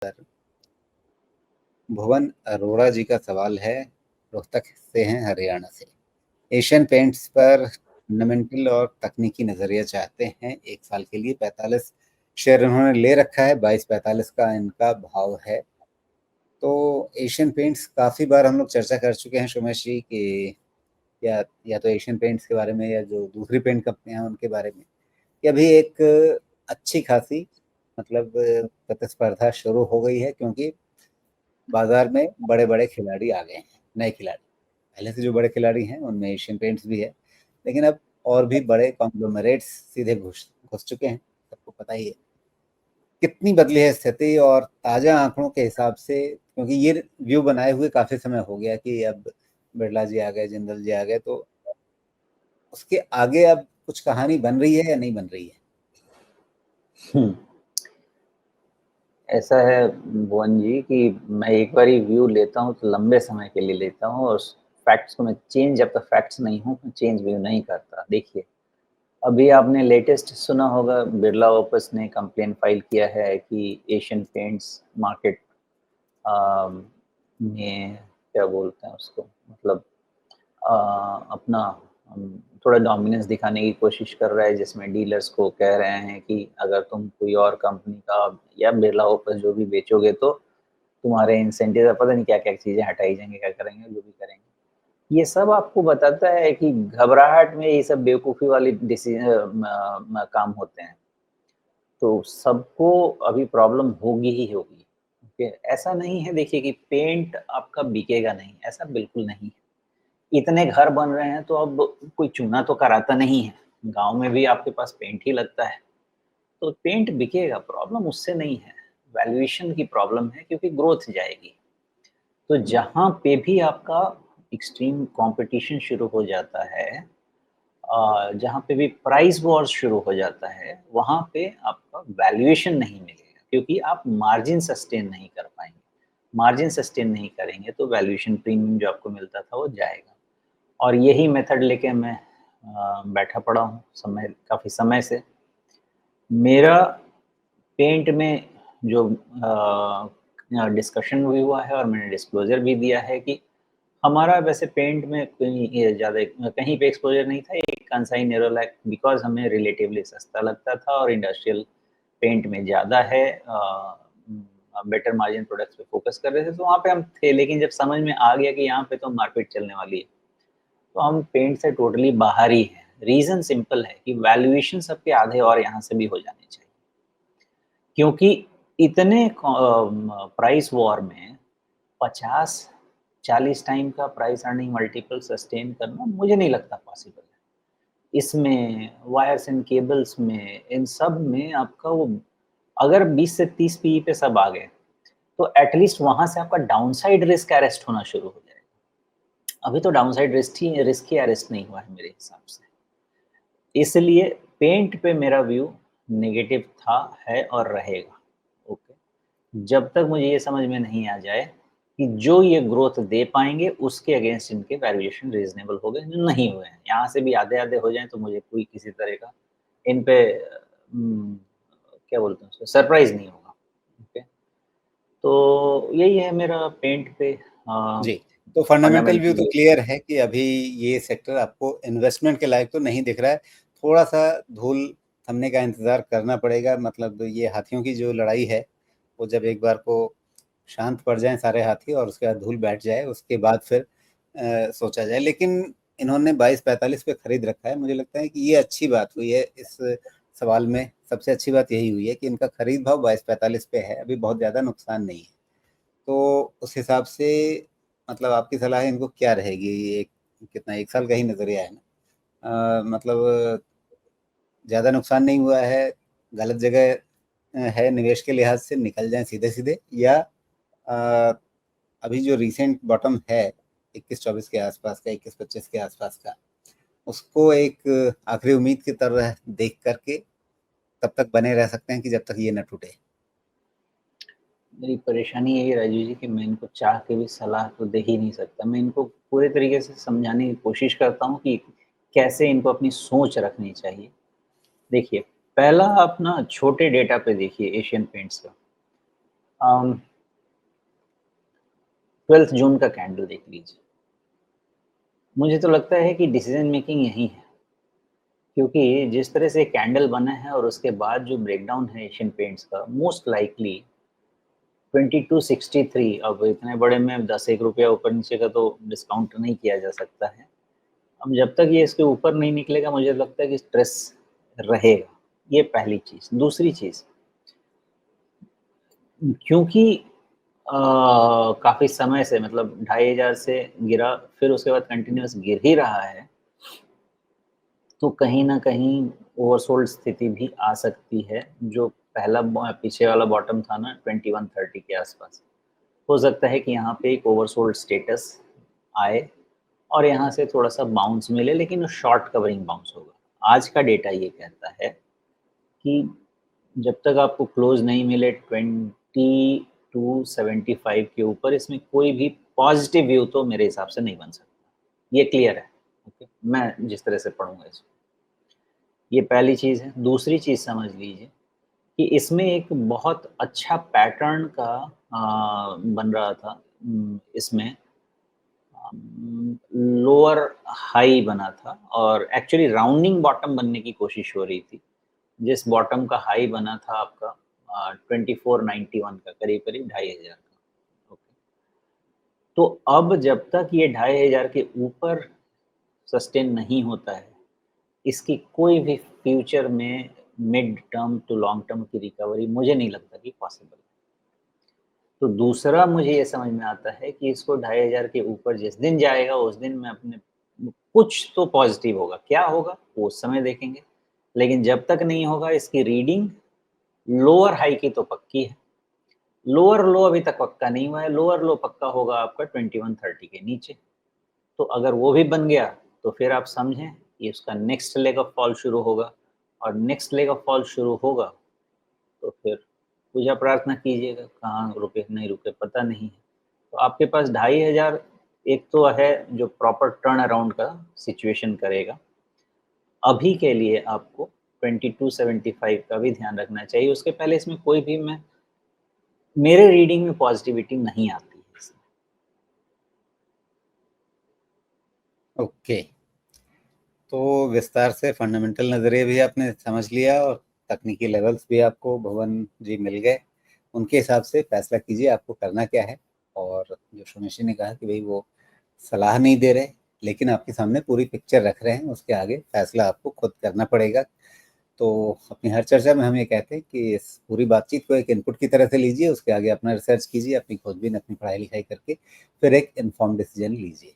Sir, भुवन अरोड़ा जी का सवाल है। रोहतक से हैं, हरियाणा से। एशियन पेंट्स पर फंडामेंटल और तकनीकी नजरिया चाहते हैं। 1 साल के लिए 45 शेयर इन्होंने ले रखा है। 22-45 का इनका भाव है। तो एशियन पेंट्स काफी बार हम लोग चर्चा कर चुके हैं सुमेश जी कि या तो एशियन पेंट्स के बारे में या जो दूसरी पेंट कंपनियां हैं उनके बारे में कि अभी एक अच्छी खासी मतलब प्रतिस्पर्धा शुरू हो गई है, क्योंकि बाजार में बड़े बड़े खिलाड़ी आ गए हैं, नए खिलाड़ी। पहले से जो बड़े खिलाड़ी हैं उनमें एशियन पेंट्स भी है, लेकिन अब और भी बड़े कॉन्ग्लोमरेट्स सीधे घुस घुस चुके हैं। सबको पता ही है कितनी बदली है स्थिति। और ताजा आंकड़ों के हिसाब से, क्योंकि ये व्यू बनाए हुए काफी समय हो गया कि अब बिरला जी आ गए, जिंदल जी आ गए, तो उसके आगे अब कुछ कहानी बन रही है या नहीं बन रही है? ऐसा है भुवन जी कि मैं एक बार व्यू लेता हूँ तो लंबे समय के लिए लेता हूँ, और फैक्ट्स को मैं चेंज, जब तक फैक्ट्स नहीं हूँ मैं चेंज व्यू नहीं करता। देखिए, अभी आपने लेटेस्ट सुना होगा, बिरला ओपस ने कंप्लेन फाइल किया है कि एशियन पेंट्स मार्केट में क्या बोलते हैं उसको, मतलब अपना थोड़ा डोमिनेंस दिखाने की कोशिश कर रहा है, जिसमें डीलर्स को कह रहे हैं कि अगर तुम कोई और कंपनी का या बिरला ओपस जो भी बेचोगे तो तुम्हारे इंसेंटिव, पता नहीं क्या क्या चीज़ें हटाई जाएंगे, क्या करेंगे, जो भी करेंगे। ये सब आपको बताता है कि घबराहट में ये सब बेवकूफ़ी वाली डिसीजन काम होते हैं। तो सबको अभी प्रॉब्लम होगी ही होगी। ओके, ऐसा नहीं है देखिए कि पेंट आपका बिकेगा नहीं, ऐसा बिल्कुल नहीं है। इतने घर बन रहे हैं तो अब कोई चूना तो कराता नहीं है, गांव में भी आपके पास पेंट ही लगता है, तो पेंट बिकेगा, प्रॉब्लम उससे नहीं है, वैल्यूएशन की प्रॉब्लम है, क्योंकि ग्रोथ जाएगी। तो जहाँ पे भी आपका एक्सट्रीम कंपटीशन शुरू हो जाता है, जहाँ पे भी प्राइस वॉर शुरू हो जाता है, वहाँ पे आपका वैल्यूएशन नहीं मिलेगा, क्योंकि आप मार्जिन सस्टेन नहीं कर पाएंगे। मार्जिन सस्टेन नहीं करेंगे तो वैल्यूएशन प्रीमियम जो आपको मिलता था वो जाएगा। और यही मेथड लेके मैं बैठा पड़ा हूँ समय, काफ़ी समय से। मेरा पेंट में जो डिस्कशन भी हुआ है और मैंने डिस्क्लोजर भी दिया है कि हमारा वैसे पेंट में कहीं ये ज़्यादा कहीं पे एक्सपोज़र नहीं था। एक कांसाई नेरोलैक बिकॉज़ हमें रिलेटिवली सस्ता लगता था और इंडस्ट्रियल पेंट में ज़्यादा है, बेटर मार्जिन प्रोडक्ट्स पे फ़ोकस कर रहे थे, तो वहाँ पे हम थे। लेकिन जब समझ में आ गया कि यहाँ पे तो मार्केट चलने वाली है, तो हम पेंट से टोटली बाहर ही हैं। रीज़न सिंपल है कि वैल्यूएशन सबके आधे और यहाँ से भी हो जाने चाहिए। क्योंकि इतने प्राइस वॉर में 50-40 टाइम का प्राइस अर्निंग मल्टीपल सस्टेन करना मुझे नहीं लगता पॉसिबल है। इसमें वायर्स एंड केबल्स में, इन सब में आपका वो, अगर 20 से 30 पीई पे सब आ गए, तो एटलीस्ट वहाँ से आपका डाउनसाइड रिस्क अरेस्ट होना शुरू हो जाएगा। अभी तो डाउनसाइड रिस्क ही अरेस्ट नहीं हुआ है मेरे हिसाब से। इसलिए पेंट पे मेरा व्यू नेगेटिव था, है और रहेगा। ओके, जब तक मुझे ये समझ में नहीं आ जाए कि जो ये ग्रोथ दे पाएंगे उसके अगेंस्ट इनके वैल्यूएशन रीजनेबल हो गए, जो नहीं हुए हैं, यहाँ से भी आधे आधे हो जाएं, तो मुझे कोई किसी तरह का इन पे क्या बोलते हैं उसको, सरप्राइज नहीं होगा। ओके, तो यही है मेरा पेंट पे जी। तो फंडामेंटल व्यू फंडामेंटल तो व्यू। क्लियर है कि अभी ये सेक्टर आपको इन्वेस्टमेंट के लायक तो नहीं दिख रहा है। थोड़ा सा धूल थमने का इंतजार करना पड़ेगा। मतलब ये हाथियों की जो लड़ाई है, वो जब एक बार को शांत पड़ जाएं सारे हाथी और उसके बाद धूल बैठ जाए, उसके बाद फिर सोचा जाए। लेकिन इन्होंने 22-45 पे खरीद रखा है। मुझे लगता है कि ये अच्छी बात हुई है। इस सवाल में सबसे अच्छी बात यही हुई है कि इनका खरीद भाव 22-45 पे है। अभी बहुत ज़्यादा नुकसान नहीं है। तो उस हिसाब से मतलब आपकी सलाह इनको क्या रहेगी? एक कितना, 1 साल का ही नजरिया है ना? मतलब ज्यादा नुकसान नहीं हुआ है, गलत जगह है निवेश के लिहाज से, निकल जाए सीधे सीधे, या अ, अभी जो रिसेंट बॉटम है 21-24 के आसपास का, 21-25 के आसपास का, उसको एक आखिरी उम्मीद की तरह देख करके तब तक बने रह सकते हैं कि जब तक ये न टूटे। मेरी परेशानी यही है राजू जी कि मैं इनको चाह के भी सलाह तो दे ही नहीं सकता। मैं इनको पूरे तरीके से समझाने की कोशिश करता हूँ कि कैसे इनको अपनी सोच रखनी चाहिए। देखिए, पहला आप ना छोटे डेटा पे देखिए एशियन पेंट्स का। 12 जून का कैंडल देख लीजिए। मुझे तो लगता है कि डिसीजन मेकिंग यही है, क्योंकि जिस तरह से कैंडल बना है और उसके बाद जो ब्रेकडाउन है एशियन पेंट्स का, मोस्ट लाइकली 2263। अब इतने बड़े में 10-1 रुपया ऊपर नीचे का तो डिस्काउंट नहीं किया जा सकता है। अब जब तक ये इसके ऊपर नहीं निकलेगा, मुझे लगता है कि स्ट्रेस रहेगा। ये पहली चीज़। दूसरी चीज़, क्योंकि काफ़ी समय से मतलब 2500 से गिरा, फिर उसके बाद कंटिन्यूअस गिर ही रहा है, तो कहीं न कहीं ओवरसोल्ड स्थिति भी आ सकती है। जो पीछे वाला बॉटम था ना 2130 के आसपास, हो सकता है कि यहाँ पे एक ओवरसोल्ड स्टेटस आए और यहाँ से थोड़ा-सा बाउंस मिले, लेकिन वो शॉर्ट कवरिंग बाउंस होगा। आज का डेटा ये कहता है कि जब तक आपको क्लोज़ नहीं मिले 2275 के ऊपर, इसमें कोई भी पॉज़िटिव व्यू तो मेरे हिसाब से नहीं बन सकता। ये क्लियर है, ओके? मैं जिस तरह से पढ़ूँगा इसको। ये पहली चीज़ है। दूसरी चीज़ समझ लीजिए कि इसमें एक बहुत अच्छा पैटर्न का बन रहा था। इसमें लोअर हाई बना था और एक्चुअली राउंडिंग बॉटम बनने की कोशिश हो रही थी। जिस बॉटम का हाई बना था आपका 2491 का, करीब-करीब 2500 का। ओके। तो अब जब तक ये 2500 के ऊपर सस्टेन नहीं होता है, इसकी कोई भी फ्यूचर में mid term to long term की रिकवरी मुझे नहीं लगता कि पॉसिबल है। तो दूसरा मुझे ये समझ में आता है कि इसको 2500 के ऊपर जिस दिन जाएगा, उस दिन मैं अपने कुछ तो पॉज़िटिव होगा, क्या होगा वो उस समय देखेंगे। लेकिन जब तक नहीं होगा, इसकी रीडिंग लोअर हाई की तो पक्की है। लोअर लो अभी तक पक्का नहीं हुआ है, लोअर लो पक्का होगा आपका 2130 के नीचे। तो अगर वो भी बन गया, तो फिर आप समझें कि उसका नेक्स्ट लेग ऑफ फॉल शुरू होगा और नेक्स्ट लेग ऑफ फॉल शुरू होगा, तो फिर पूजा प्रार्थना कीजिएगा, कहाँ रुके नहीं रुके पता नहीं है। तो आपके पास 2500 एक तो है जो प्रॉपर टर्न अराउंड का सिचुएशन करेगा। अभी के लिए आपको 2275 का भी ध्यान रखना चाहिए, उसके पहले इसमें कोई भी मेरे रीडिंग में पॉजिटिविटी नहीं आती है इसमें। ओके, तो विस्तार से फंडामेंटल नज़रिए भी आपने समझ लिया और तकनीकी लेवल्स भी आपको भुवन जी मिल गए। उनके हिसाब से फैसला कीजिए आपको करना क्या है। और जो सुनिश्चित ने कहा कि भाई वो सलाह नहीं दे रहे, लेकिन आपके सामने पूरी पिक्चर रख रहे हैं, उसके आगे फैसला आपको खुद करना पड़ेगा। तो अपनी हर चर्चा में हम ये कहते हैं कि इस पूरी बातचीत को एक इनपुट की तरह से लीजिए, उसके आगे अपना रिसर्च कीजिए, अपनी खोजबीन, अपनी पढ़ाई लिखाई करके फिर एक इन्फॉर्म्ड डिसीजन लीजिए।